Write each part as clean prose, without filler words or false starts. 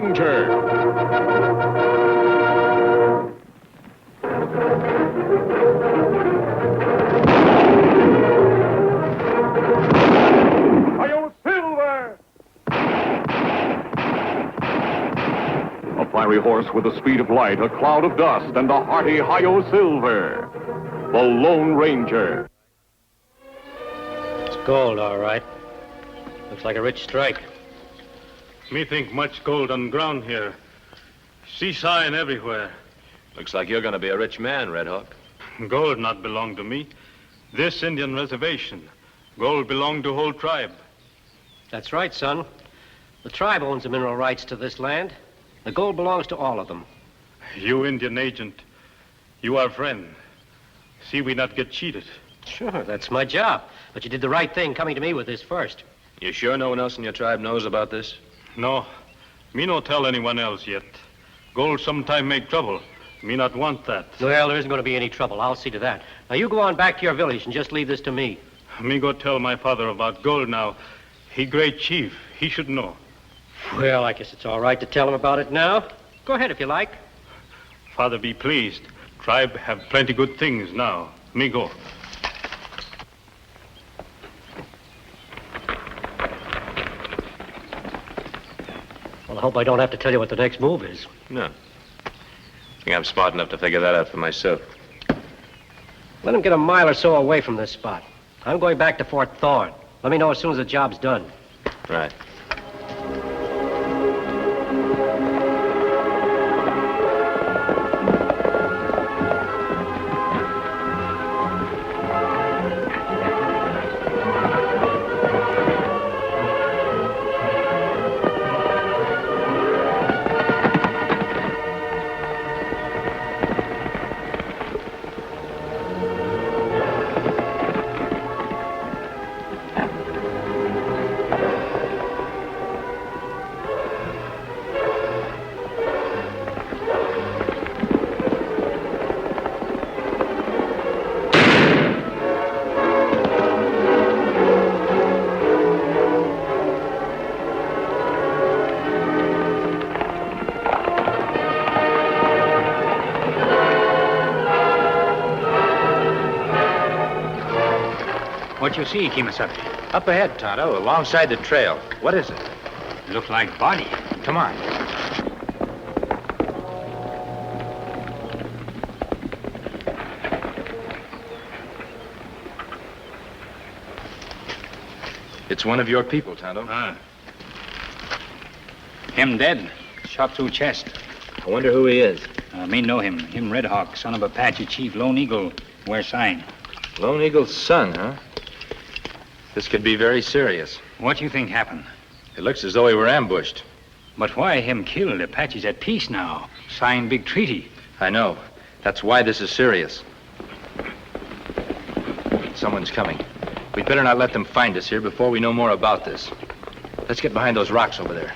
Ranger. Hi-Yo Silver! A fiery horse with the speed of light, a cloud of dust, and a hearty Hi-Yo Silver. The Lone Ranger. It's gold, all right. Looks like a rich strike. Me think much gold on ground here. See sign everywhere. Looks like you're going to be a rich man, Red Hawk. Gold not belong to me. This Indian reservation. Gold belong to whole tribe. That's right, son. The tribe owns the mineral rights to this land. The gold belongs to all of them. You Indian agent, you our friend. See we not get cheated. Sure, that's my job. But you did the right thing coming to me with this first. You sure no one else in your tribe knows about this? No, me no tell anyone else yet. Gold sometime make trouble. Me not want that. Well, there isn't going to be any trouble. I'll see to that. Now, you go on back to your village and just leave this to me. Me go tell my father about gold now. He great chief. He should know. Well, I guess it's all right to tell him about it now. Go ahead if you like. Father be pleased. Tribe have plenty good things now. Me go. Well, I hope I don't have to tell you what the next move is. No. I think I'm smart enough to figure that out for myself. Let him get a mile or so away from this spot. I'm going back to Fort Thorne. Let me know as soon as the job's done. Right. What you see, Kimasabi? Up ahead, Tonto, alongside the trail. What is it? Look like body. Come on. It's one of your people, Tonto. Him dead. Shot through chest. I wonder who he is. Me know him. Him Red Hawk, son of Apache Chief Lone Eagle. Wear sign. Lone Eagle's son, huh? This could be very serious. What you think happened? It looks as though we were ambushed. But why him killed? Apache's at peace now. Signed big treaty. I know. That's why this is serious. Someone's coming. We'd better not let them find us here before we know more about this. Let's get behind those rocks over there.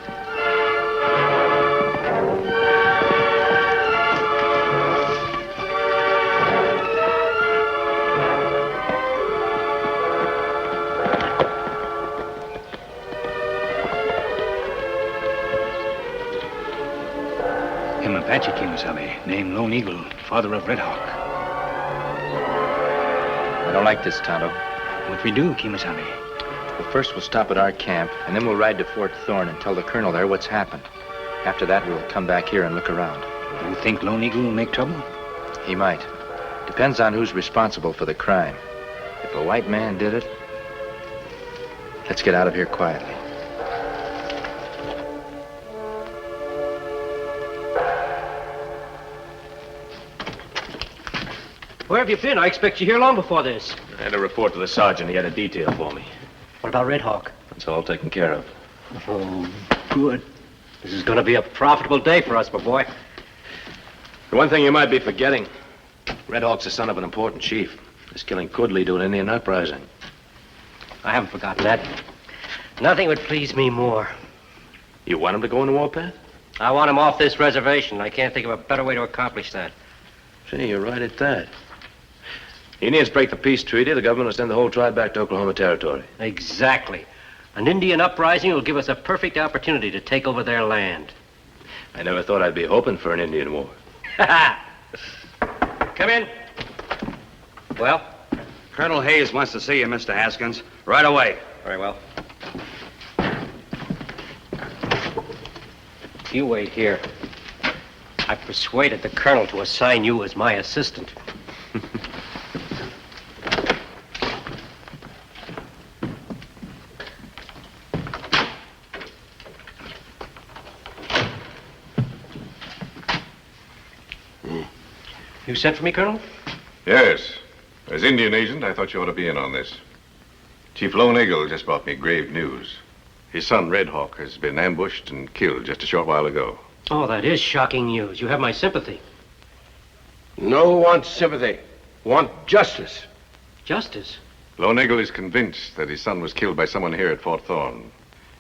Him Apache Kimasabi, named Lone Eagle, father of Red Hawk. I don't like this, Tonto. What we do, Kimasabi? Well, first we'll stop at our camp, and then we'll ride to Fort Thorne and tell the colonel there what's happened. After that, we'll come back here and look around. You think Lone Eagle will make trouble? He might. Depends on who's responsible for the crime. If a white man did it, let's get out of here quietly. Where have you been? I expect you here long before this. I had a report to the sergeant. He had a detail for me. What about Red Hawk? That's all taken care of. Oh, good. This is going to be a profitable day for us, my boy. The one thing you might be forgetting, Red Hawk's the son of an important chief. This killing could lead to an Indian uprising. I haven't forgotten that. Nothing would please me more. You want him to go on the warpath? I want him off this reservation. I can't think of a better way to accomplish that. Gee, you're right at that. The Indians break the peace treaty, the government will send the whole tribe back to Oklahoma Territory. Exactly. An Indian uprising will give us a perfect opportunity to take over their land. I never thought I'd be hoping for an Indian war. Come in. Well? Colonel Hayes wants to see you, Mr. Haskins. Right away. Very well. You wait here. I persuaded the colonel to assign you as my assistant. You sent for me, Colonel? Yes. As Indian agent, I thought you ought to be in on this. Chief Lone Eagle just brought me grave news. His son, Red Hawk, has been ambushed and killed just a short while ago. Oh, that is shocking news. You have my sympathy. No want sympathy. Want justice. Justice? Lone Eagle is convinced that his son was killed by someone here at Fort Thorne.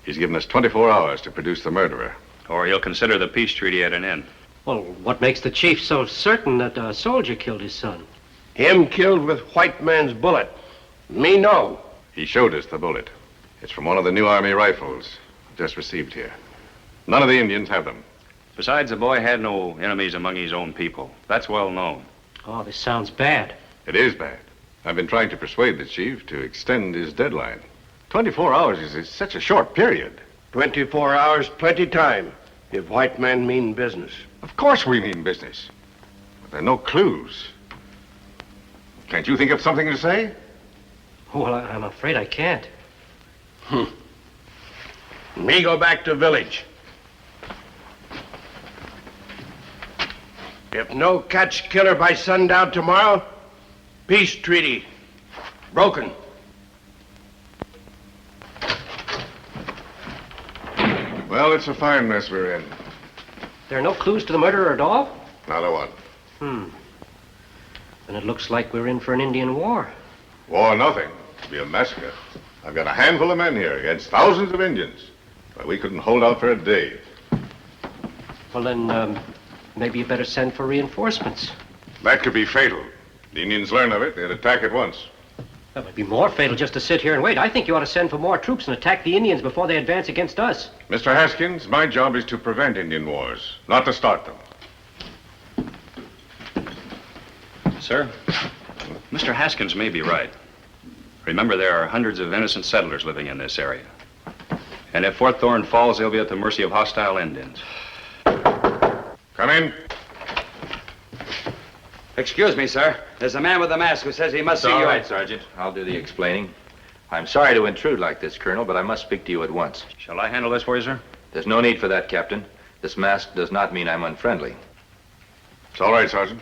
He's given us 24 hours to produce the murderer. Or he'll consider the peace treaty at an end. Well, what makes the chief so certain that a soldier killed his son? Him killed with white man's bullet. Me no. He showed us the bullet. It's from one of the new Army rifles just received here. None of the Indians have them. Besides, the boy had no enemies among his own people. That's well known. Oh, this sounds bad. It is bad. I've been trying to persuade the chief to extend his deadline. 24 hours is such a short period. 24 hours, plenty time, if white men mean business. Of course we mean business. But there are no clues. Can't you think of something to say? Well, I'm afraid I can't. Me go back to village. If no catch killer by sundown tomorrow, peace treaty broken. Well, it's a fine mess we're in. There are no clues to the murderer at all? Not a one. Then it looks like we're in for an Indian war. War, nothing. It'll be a massacre. I've got a handful of men here against thousands of Indians. But we couldn't hold out for a day. Well, then, maybe you better send for reinforcements. That could be fatal. The Indians learn of it, they'd attack at once. That would be more fatal just to sit here and wait. I think you ought to send for more troops and attack the Indians before they advance against us. Mr. Haskins, my job is to prevent Indian wars, not to start them. Sir, Mr. Haskins may be right. Remember, there are hundreds of innocent settlers living in this area. And if Fort Thorne falls, they'll be at the mercy of hostile Indians. Come in. Excuse me, sir. There's a man with a mask who says he must It's see all you. right, Sergeant. I'll do the explaining. I'm sorry to intrude like this, Colonel, but I must speak to you at once. Shall I handle this for you, sir? There's no need for that, Captain. This mask does not mean I'm unfriendly. It's all right, Sergeant.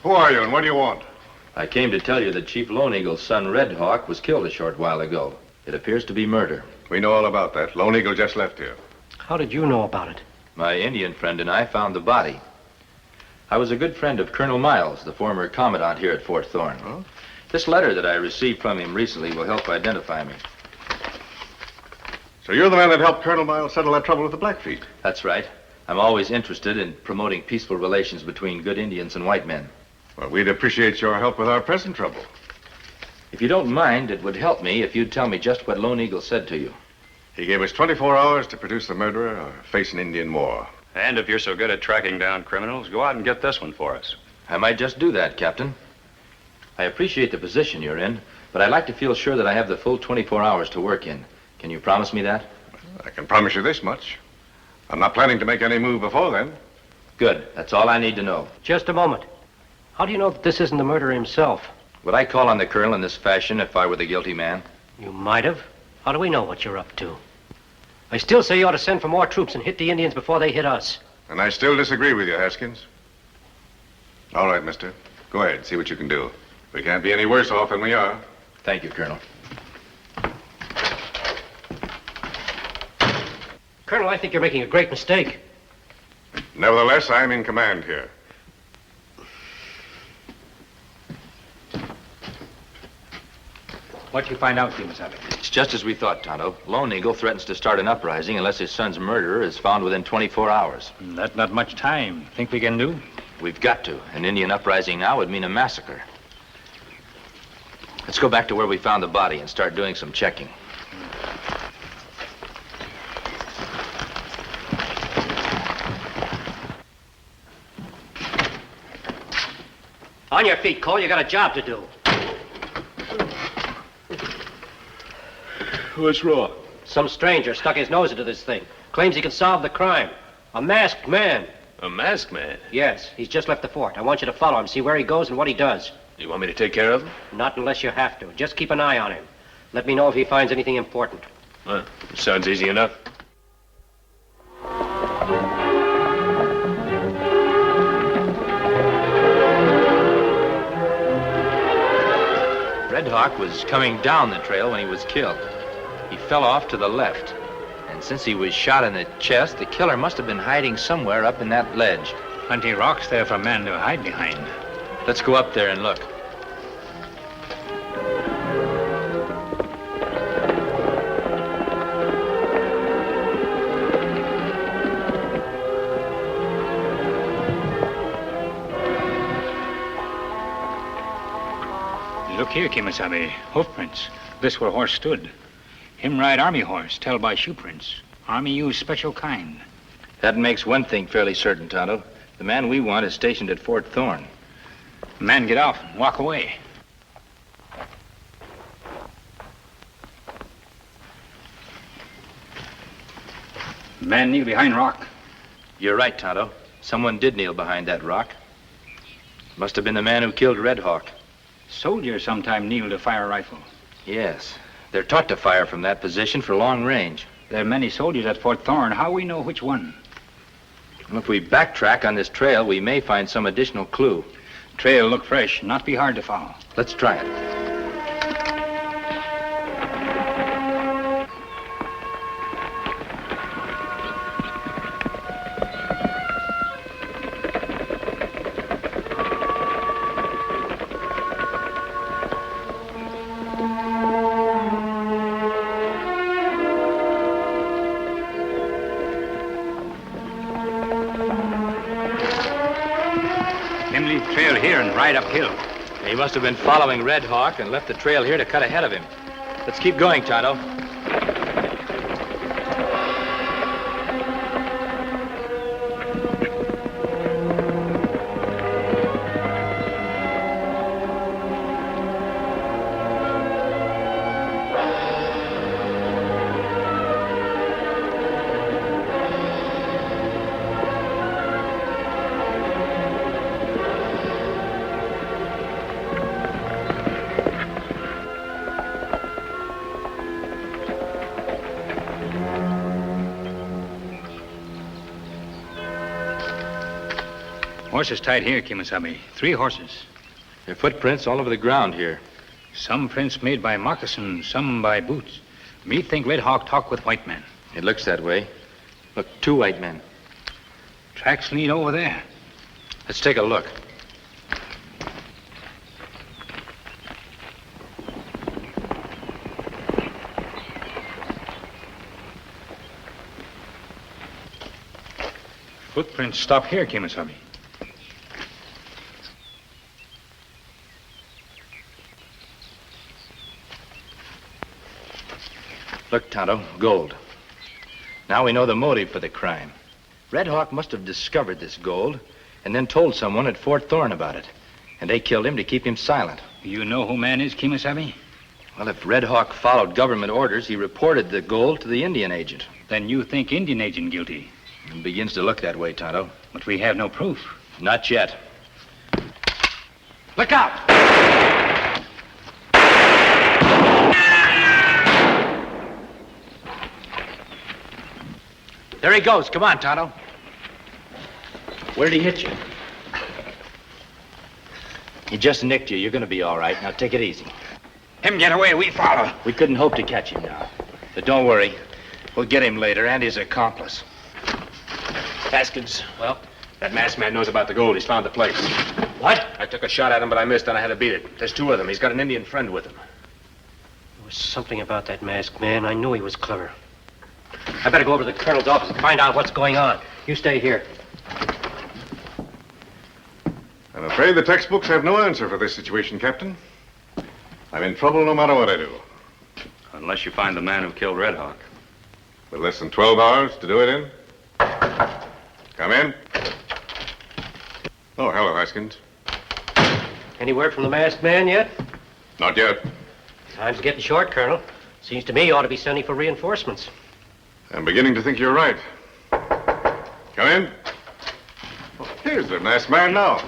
Who are you and what do you want? I came to tell you that Chief Lone Eagle's son, Red Hawk, was killed a short while ago. It appears to be murder. We know all about that. Lone Eagle just left here. How did you know about it? My Indian friend and I found the body. I was a good friend of Colonel Miles, the former commandant here at Fort Thorne. Huh? This letter that I received from him recently will help identify me. So you're the man that helped Colonel Miles settle that trouble with the Blackfeet? That's right. I'm always interested in promoting peaceful relations between good Indians and white men. Well, we'd appreciate your help with our present trouble. If you don't mind, it would help me if you'd tell me just what Lone Eagle said to you. He gave us 24 hours to produce the murderer or face an Indian war. And if you're so good at tracking down criminals, go out and get this one for us. I might just do that, Captain. I appreciate the position you're in, but I'd like to feel sure that I have the full 24 hours to work in. Can you promise me that? I can promise you this much. I'm not planning to make any move before then. Good. That's all I need to know. Just a moment. How do you know that this isn't the murderer himself? Would I call on the colonel in this fashion if I were the guilty man? You might have. How do we know what you're up to? I still say you ought to send for more troops and hit the Indians before they hit us. And I still disagree with you, Haskins. All right, mister. Go ahead, see what you can do. We can't be any worse off than we are. Thank you, Colonel. Colonel, I think you're making a great mistake. Nevertheless, I'm in command here. What'd you find out, Kimasabi? It's just as we thought, Tonto. Lone Eagle threatens to start an uprising unless his son's murderer is found within 24 hours. That's not much time. Think we can do? We've got to. An Indian uprising now would mean a massacre. Let's go back to where we found the body and start doing some checking. On your feet, Cole. You got a job to do. What's wrong? Some stranger stuck his nose into this thing. Claims he can solve the crime. A masked man. A masked man? Yes, he's just left the fort. I want you to follow him, see where he goes and what he does. You want me to take care of him? Not unless you have to. Just keep an eye on him. Let me know if he finds anything important. Well, sounds easy enough. Red Hawk was coming down the trail when he was killed. He fell off to the left. And since he was shot in the chest, the killer must have been hiding somewhere up in that ledge. Plenty rocks there for a man to hide behind. Let's go up there and look. Look here, Kimasabi. Hoofprints. This where horse stood. Him ride army horse, tell by shoe prints. Army use special kind. That makes one thing fairly certain, Tonto. The man we want is stationed at Fort Thorne. Man get off and walk away. Man kneel behind rock. You're right, Tonto. Someone did kneel behind that rock. Must have been the man who killed Red Hawk. Soldiers sometime kneel to fire a rifle. Yes. They're taught to fire from that position for long range. There are many soldiers at Fort Thorne. How we know which one? Well, if we backtrack on this trail, we may find some additional clue. Trail look fresh, not be hard to follow. Let's try it. Him leave trail here and ride uphill. He must have been following Red Hawk and left the trail here to cut ahead of him. Let's keep going, Tonto. Horses tied here, Kimasabi. 3 horses. There are footprints all over the ground here. Some prints made by moccasin, some by boots. Me think Red Hawk talk with white men. It looks that way. Look, 2 white men. Tracks lead over there. Let's take a look. Footprints stop here, Kimasabi. Look, Tonto, gold. Now we know the motive for the crime. Red Hawk must have discovered this gold and then told someone at Fort Thorne about it. And they killed him to keep him silent. You know who man is, Kimasabi? Well, if Red Hawk followed government orders, he reported the gold to the Indian agent. Then you think Indian agent guilty. It begins to look that way, Tonto. But we have no proof. Not yet. Look out! There he goes. Come on, Tonto. Where did he hit you? He just nicked you. You're going to be all right. Now take it easy. Him get away, we follow. We couldn't hope to catch him now. But don't worry. We'll get him later and his accomplice. Haskins. Well? That masked man knows about the gold. He's found the place. What? I took a shot at him, but I missed, and I had to beat it. There's 2 of them. He's got an Indian friend with him. There was something about that masked man. I knew he was clever. I better go over to the colonel's office and find out what's going on. You stay here. I'm afraid the textbooks have no answer for this situation, Captain. I'm in trouble no matter what I do. Unless you find the man who killed Red Hawk. With less than 12 hours to do it in? Come in. Oh, hello, Haskins. Any word from the masked man yet? Not yet. Time's getting short, Colonel. Seems to me you ought to be sending for reinforcements. I'm beginning to think you're right. Come in. Oh, here's the masked man now.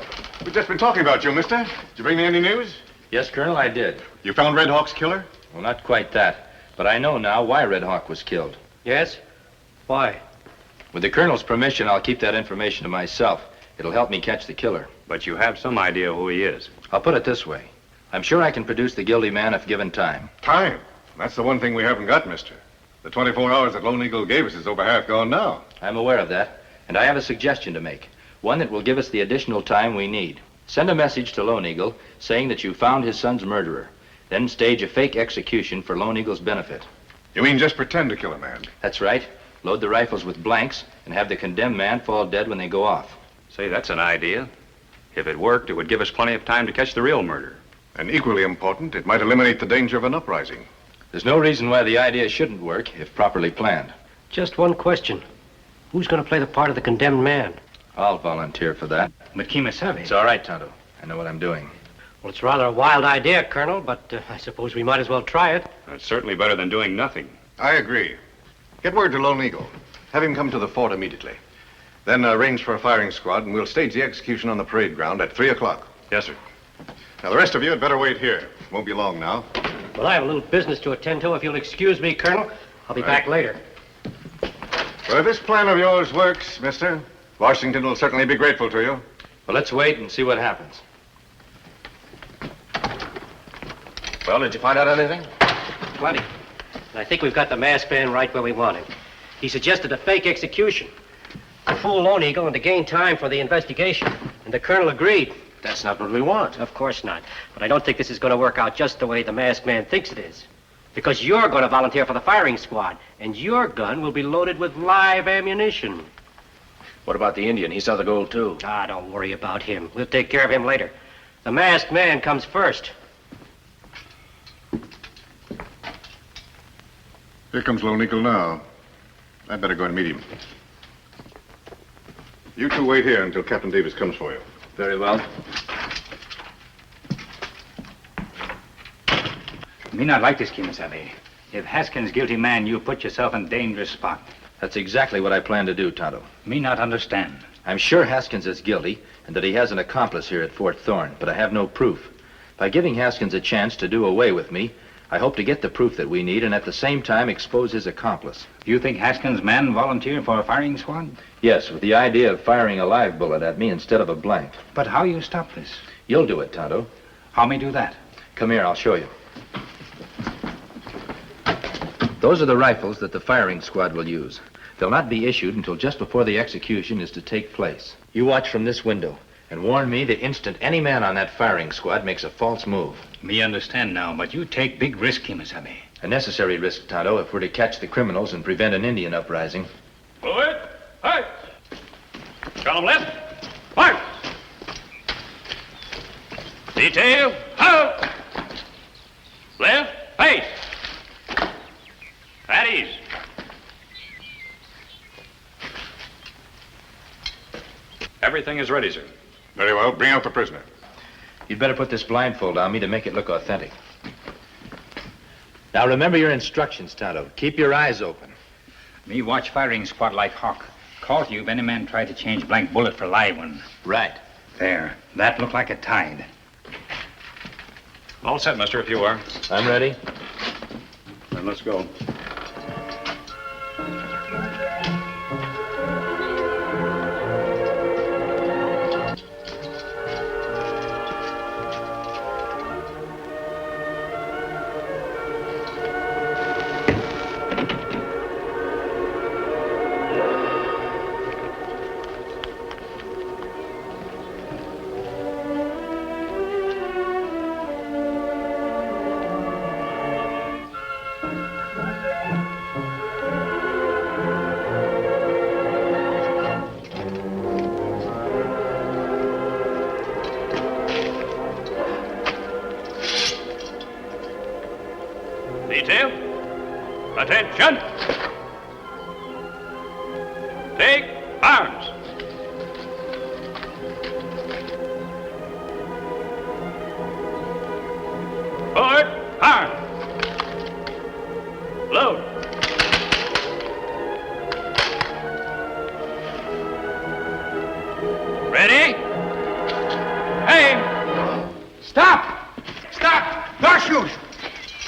We've just been talking about you, mister. Did you bring me any news? Yes, Colonel, I did. You found Red Hawk's killer? Well, not quite that. But I know now why Red Hawk was killed. Yes? Why? With the Colonel's permission, I'll keep that information to myself. It'll help me catch the killer. But you have some idea who he is. I'll put it this way. I'm sure I can produce the guilty man if given time. Time. That's the one thing we haven't got, mister. The 24 hours that Lone Eagle gave us is over half gone now. I'm aware of that, and I have a suggestion to make. One that will give us the additional time we need. Send a message to Lone Eagle saying that you found his son's murderer. Then stage a fake execution for Lone Eagle's benefit. You mean just pretend to kill a man? That's right. Load the rifles with blanks and have the condemned man fall dead when they go off. Say, that's an idea. If it worked, it would give us plenty of time to catch the real murderer. And equally important, it might eliminate the danger of an uprising. There's no reason why the idea shouldn't work if properly planned. Just one question. Who's going to play the part of the condemned man? I'll volunteer for that. But Kimasabi. It's all right, Tonto. I know what I'm doing. Well, it's rather a wild idea, Colonel, but I suppose we might as well try it. It's certainly better than doing nothing. I agree. Get word to Lone Eagle. Have him come to the fort immediately. Then arrange for a firing squad, and we'll stage the execution on the parade ground at 3 o'clock. Yes, sir. Now, the rest of you had better wait here. Won't be long now. Well, I have a little business to attend to. If you'll excuse me, Colonel, I'll be back later. Well, if this plan of yours works, mister, Washington will certainly be grateful to you. Well, let's wait and see what happens. Well, did you find out anything? Plenty. And I think we've got the masked man right where we want him. He suggested a fake execution to fool Lone Eagle and to gain time for the investigation. And the Colonel agreed. That's not what we want. Of course not. But I don't think this is going to work out just the way the masked man thinks it is. Because you're going to volunteer for the firing squad, and your gun will be loaded with live ammunition. What about the Indian? He saw the gold, too. Ah, don't worry about him. We'll take care of him later. The masked man comes first. Here comes Lone Eagle now. I'd better go and meet him. You two wait here until Captain Davis comes for you. Very well. Me not like this, Kimasabi. If Haskins guilty man, you put yourself in dangerous spot. That's exactly what I plan to do, Tonto. Me not understand. I'm sure Haskins is guilty and that he has an accomplice here at Fort Thorne, but I have no proof. By giving Haskins a chance to do away with me, I hope to get the proof that we need and at the same time expose his accomplice. You think Haskins' man volunteered for a firing squad? Yes, with the idea of firing a live bullet at me instead of a blank. But how you stop this? You'll do it, Tonto. How me do that? Come here, I'll show you. Those are the rifles that the firing squad will use. They'll not be issued until just before the execution is to take place. You watch from this window and warn me the instant any man on that firing squad makes a false move. Me understand now, but you take big risk, Kimasabi. A necessary risk, Tonto, if we're to catch the criminals and prevent an Indian uprising. Forward. Right. Column left. March. Detail. Out. Left. Face. At ease. Everything is ready, sir. Very well. Bring out the prisoner. You'd better put this blindfold on me to make it look authentic. Now remember your instructions, Tonto. Keep your eyes open. Me watch firing squad like hawk. Call to you if any man try to change blank bullet for live one. Right. There. That look like a tide. All set, mister, if you are. I'm ready. Then let's go. Detail. Attention. Take arms. away! Stop! Stop! Horseshoes!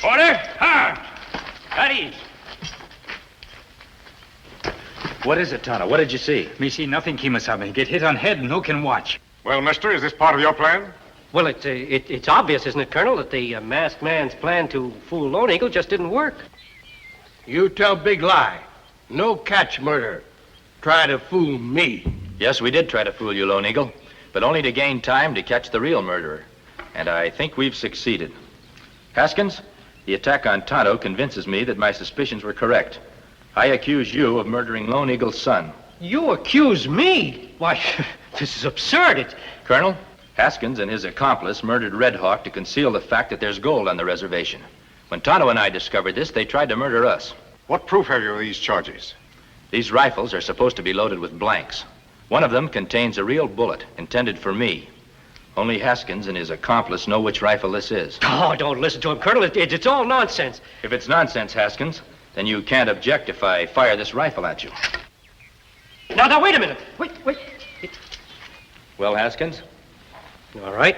Order, hard! At ease. What is it, Tonto? What did you see? Me see nothing, Kimasabi. Get hit on head and who can watch? Well, mister, is this part of your plan? Well, it's obvious, isn't it, Colonel, that the masked man's plan to fool Lone Eagle just didn't work. You tell big lie. No catch murder. Try to fool me. Yes, we did try to fool you, Lone Eagle, but only to gain time to catch the real murderer. And I think we've succeeded. Haskins, the attack on Tonto convinces me that my suspicions were correct. I accuse you of murdering Lone Eagle's son. You accuse me? Why, this is absurd. Colonel, Haskins and his accomplice murdered Red Hawk to conceal the fact that there's gold on the reservation. When Tonto and I discovered this, they tried to murder us. What proof have you of these charges? These rifles are supposed to be loaded with blanks. One of them contains a real bullet intended for me. Only Haskins and his accomplice know which rifle this is. Oh, don't listen to him, Colonel. It's all nonsense. If it's nonsense, Haskins, then you can't object if I fire this rifle at you. Now, wait a minute. Wait. Well, Haskins? All right.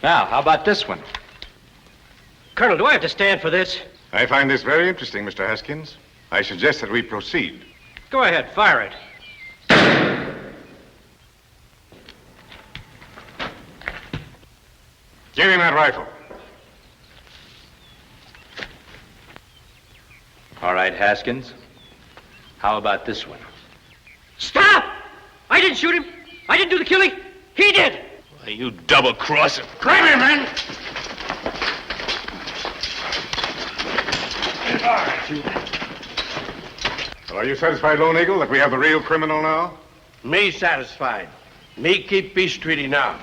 Now, how about this one? Colonel, do I have to stand for this? I find this very interesting, Mr. Haskins. I suggest that we proceed. Go ahead, fire it. Give him that rifle. All right, Haskins. How about this one? Stop! I didn't shoot him. I didn't do the killing. He did. Why, you double-crosser. Grab him, man! Well, are you satisfied, Lone Eagle, that we have the real criminal now? Me satisfied. Me keep peace treaty now.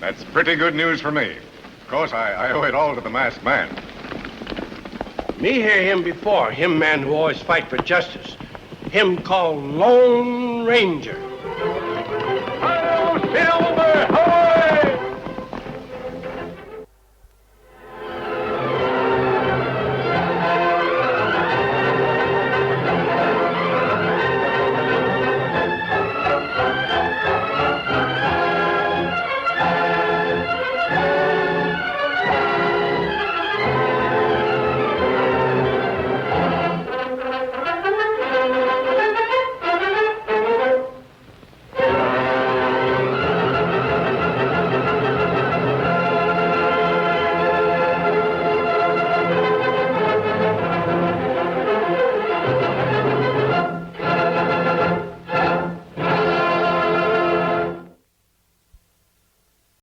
That's pretty good news for me. Of course, I owe it all to the masked man. Me hear him before, him man who always fight for justice. Him called Lone Ranger.